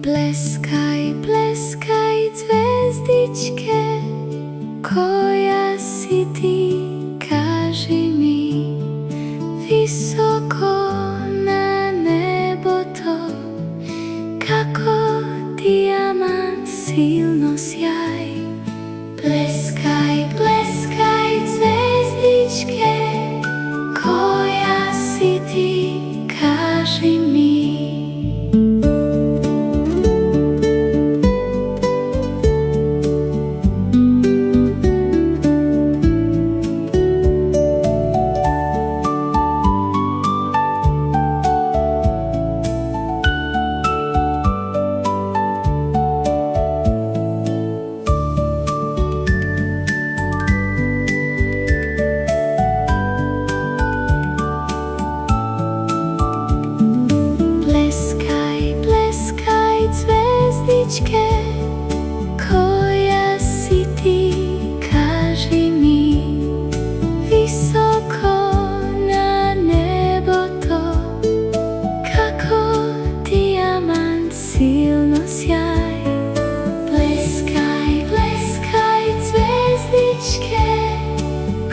Pleskaj, pleskaj, zvezdičke, koja si ti, kaži mi, visoko na nebo to, kako dijamant silno sjaj. Pleskaj, pleskaj, zvezdičke, koja si ti, kaži mi. Koja si ti, kaži mi, visoko na nebo to, kako dijamant silno sjaj. Pleskaj, pleskaj, zvezdičke,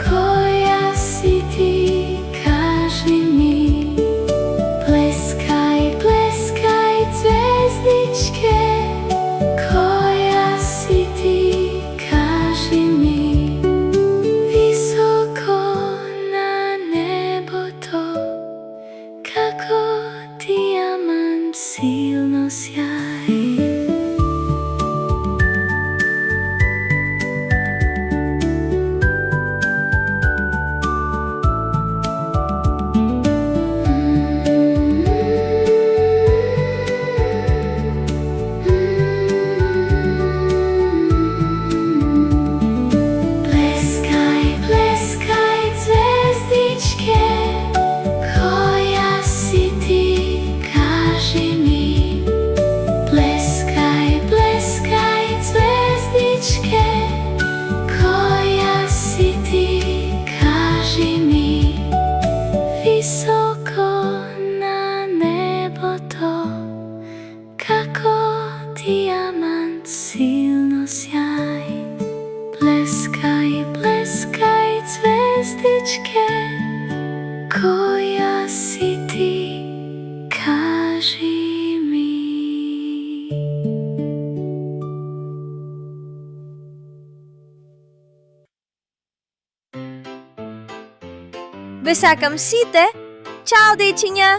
koja si ti, kaži mi. Pleskaj, pleskaj, zvezdičke, koja si ti, kaži mi, visoko na nebo to, kako dijamant silno sjaj. Visoko na nebo to, kako dijamant silno sjaj. Pleskaj, pleskaj, zvezdičke, koja si ti, kaži mi. Ве сакам сите. Чао, дечиња!